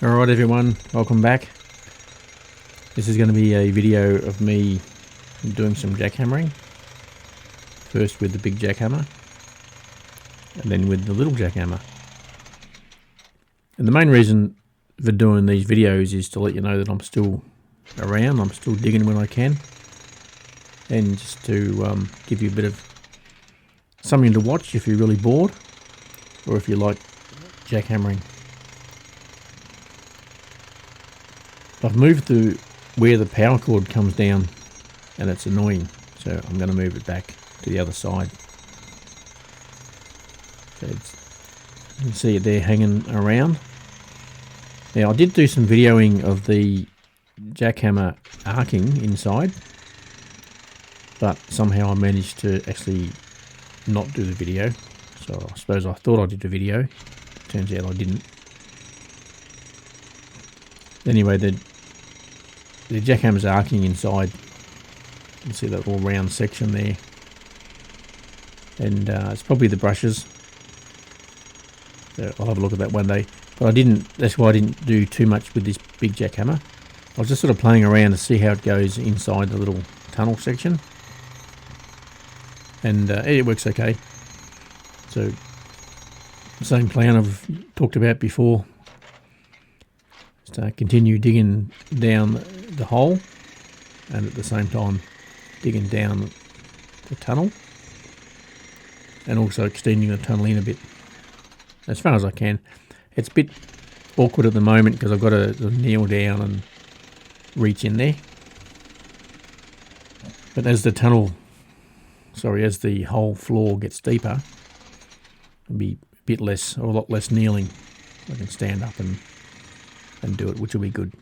Alright everyone, welcome back. This is going to be a video of me doing some jackhammering. First with the big jackhammer, and then with the little jackhammer. And the main reason for doing these videos is to let you know that I'm still around, I'm still digging when I can. And just to give you a bit of something to watch if you're really bored, or if you like jackhammering. I've moved to where the power cord comes down and it's annoying, so I'm going to move it back to the other side. So you can see it there hanging around. Now I did do some videoing of the jackhammer arcing inside, but somehow I managed to actually not do the video. So I suppose I thought I did the video, turns out I didn't. Anyway, the jackhammer's arcing inside. You can see that little round section there, and it's probably the brushes. So I'll have a look at that one day. But I didn't. That's why I didn't do too much with this big jackhammer. I was just sort of playing around to see how it goes inside the little tunnel section, and it works okay. So same plan I've talked about before. Continue digging down the hole, and at the same time digging down the tunnel, and also extending the tunnel in a bit as far as I can. It's a bit awkward at the moment because I've got to kneel down and reach in there, but as the hole floor gets deeper, it'll be a bit less, or a lot less kneeling. I can stand up and do it, which will be good.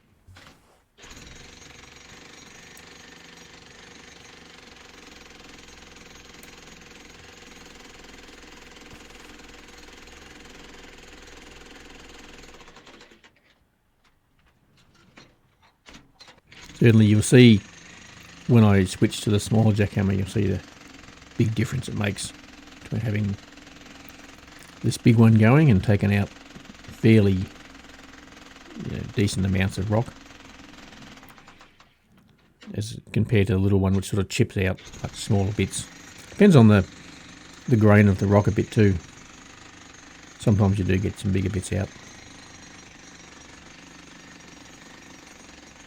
Certainly you'll see when I switch to the smaller jackhammer, you'll see the big difference it makes between having this big one going and taking out fairly decent amounts of rock, as compared to the little one which sort of chips out much smaller bits. Depends on the grain of the rock a bit too. Sometimes you do get some bigger bits out,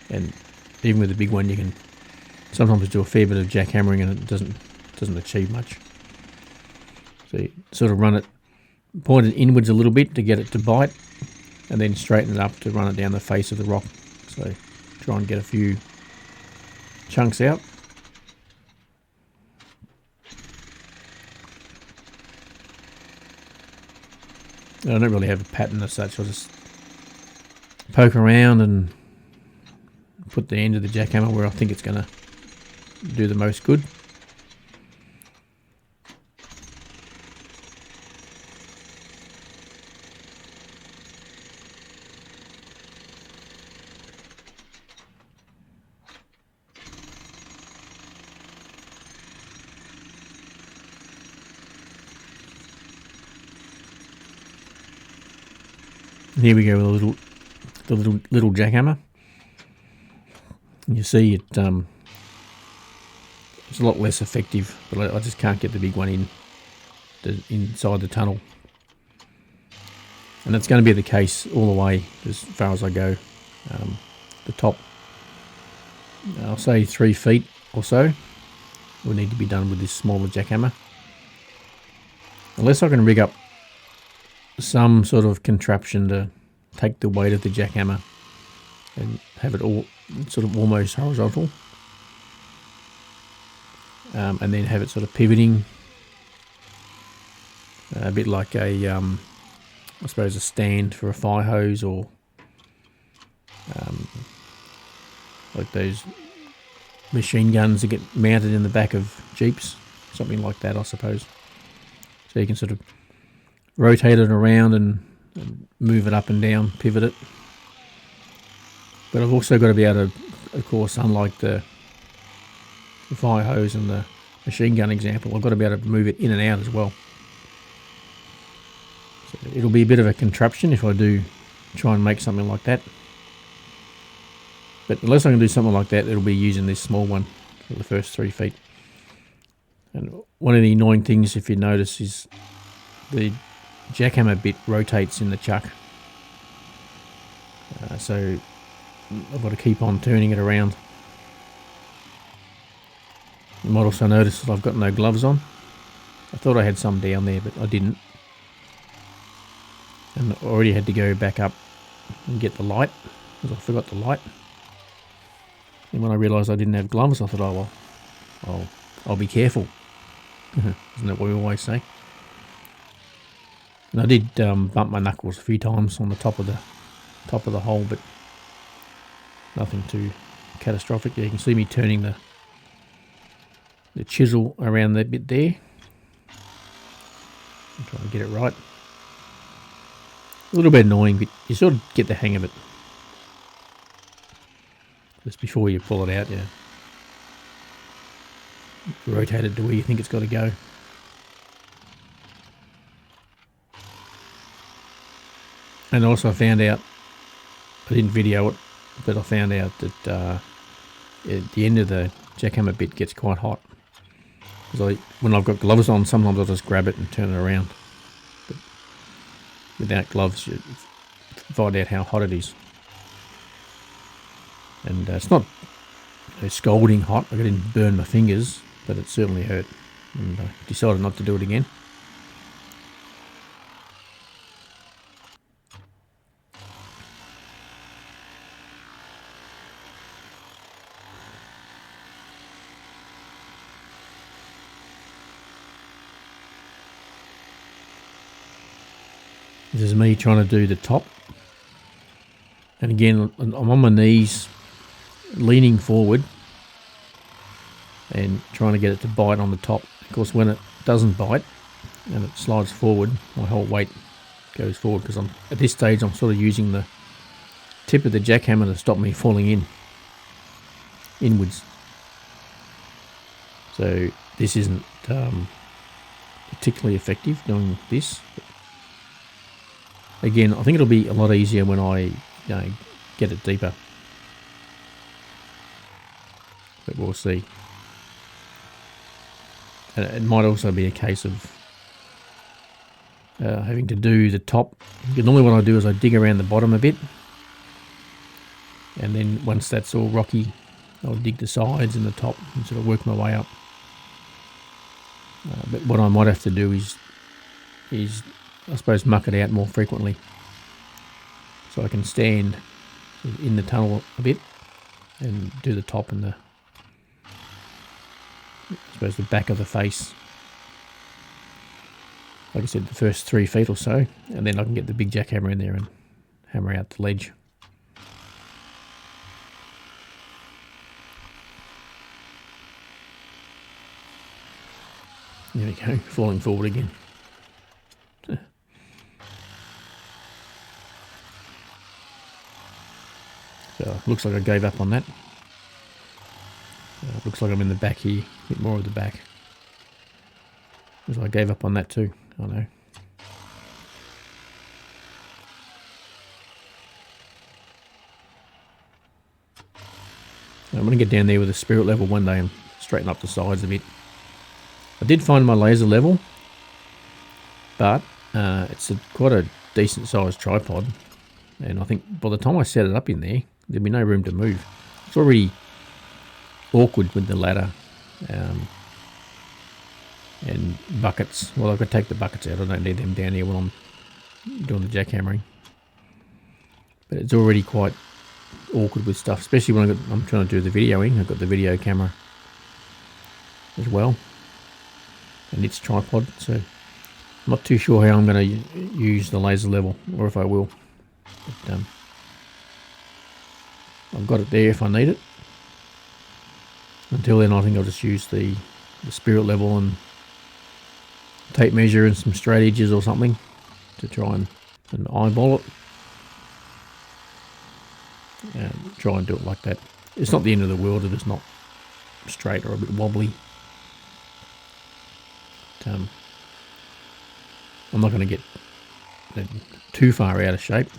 and even with the big one you can sometimes do a fair bit of jackhammering and it doesn't achieve much. So you sort of run it, point it inwards a little bit to get it to bite, and then straighten it up to run it down the face of the rock. So try and get a few chunks out. I don't really have a pattern as such. I'll just poke around and put the end of the jackhammer where I think it's going to do the most good. And here we go with the little jackhammer. You see it's a lot less effective, but I just can't get the big one inside the tunnel. And that's going to be the case all the way as far as I go. The top, I'll say 3 feet or so, will need to be done with this smaller jackhammer. Unless I can rig up some sort of contraption to take the weight of the jackhammer and have it all sort of almost horizontal, and then have it sort of pivoting a bit like a I suppose a stand for a fire hose, or like those machine guns that get mounted in the back of Jeeps, something like that I suppose. So you can sort of rotate it around and move it up and down, pivot it. But I've also got to be able to, of course, unlike the fire hose and the machine gun example, I've got to be able to move it in and out as well. So it'll be a bit of a contraption if I do try and make something like that. But unless I can do something like that, it'll be using this small one for the first 3 feet. And one of the annoying things, if you notice, is the jackhammer bit rotates in the chuck. So I've got to keep on turning it around. You might also notice that I've got no gloves on. I thought I had some down there, but I didn't. And I already had to go back up and get the light, because I forgot the light. And when I realised I didn't have gloves, I thought, oh well, I'll be careful. Isn't that what we always say? And I did bump my knuckles a few times on the top of the hole, but nothing too catastrophic. Yeah, you can see me turning the chisel around that bit there. I'm trying to get it right. A little bit annoying, but you sort of get the hang of it. Just before you pull it out, yeah. Rotate it to where you think it's got to go. And also I found out, I didn't video it, but I found out that at the end of the jackhammer bit gets quite hot. Because when I've got gloves on, sometimes I'll just grab it and turn it around. But without gloves, you find out how hot it is. And it's not scalding hot. I didn't burn my fingers, but it certainly hurt. And I decided not to do it again. This is me trying to do the top. And again, I'm on my knees, leaning forward and trying to get it to bite on the top. Of course, when it doesn't bite and it slides forward, my whole weight goes forward, because at this stage I'm sort of using the tip of the jackhammer to stop me falling inwards. So this isn't particularly effective doing this. Again, I think it'll be a lot easier when I get it deeper. But we'll see. And it might also be a case of having to do the top. Normally what I do is I dig around the bottom a bit. And then once that's all rocky, I'll dig the sides and the top and sort of work my way up. But what I might have to do is I suppose muck it out more frequently, so I can stand in the tunnel a bit and do the top and the back of the face. Like I said, the first 3 feet or so, and then I can get the big jackhammer in there and hammer out the ledge. There we go, falling forward again. So looks like I gave up on that. Looks like I'm in the back here, a bit more of the back. So I gave up on that too, I know. I'm going to get down there with a spirit level one day and straighten up the sides a bit. I did find my laser level, but it's quite a decent sized tripod. And I think by the time I set it up in there, there'd be no room to move. It's already awkward with the ladder and buckets. Well, I could take the buckets out. I don't need them down here when I'm doing the jackhammering. But it's already quite awkward with stuff, especially when I'm trying to do the videoing. I've got the video camera as well, and its tripod. So I'm not too sure how I'm going to use the laser level, or if I will. But, I've got it there if I need it. Until then, I think I'll just use the spirit level and tape measure and some straight edges or something to try and eyeball it. And try and do it like that. It's not the end of the world if it's not straight or a bit wobbly. But, I'm not going to get too far out of shape.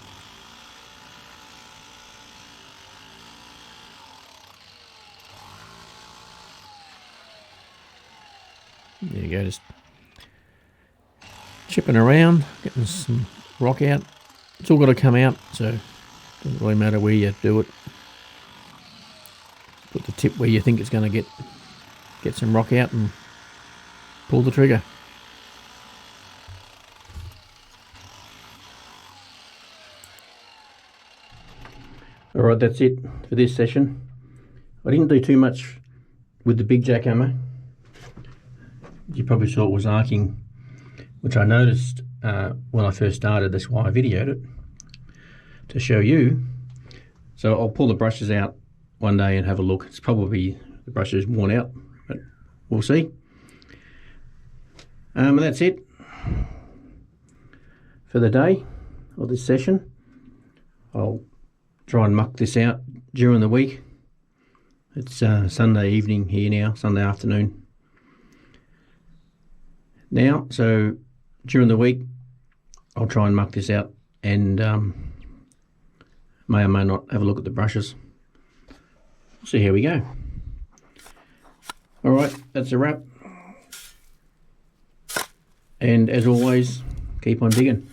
go, just chipping around, getting some rock out. It's all got to come out, so it doesn't really matter where you do it. Put the tip where you think it's going to get some rock out and pull the trigger. Alright, that's it for this session. I didn't do too much with the big jackhammer. You probably saw it was arcing, which I noticed when I first started. That's why I videoed it, to show you. So I'll pull the brushes out one day and have a look. It's probably, the brush is worn out, but we'll see. And that's it for the day, or this session. I'll try and muck this out during the week. It's Sunday evening here now, Sunday afternoon now, so during the week I'll try and muck this out and may or may not have a look at the brushes. We'll see how we go. Alright, that's a wrap, and as always, keep on digging.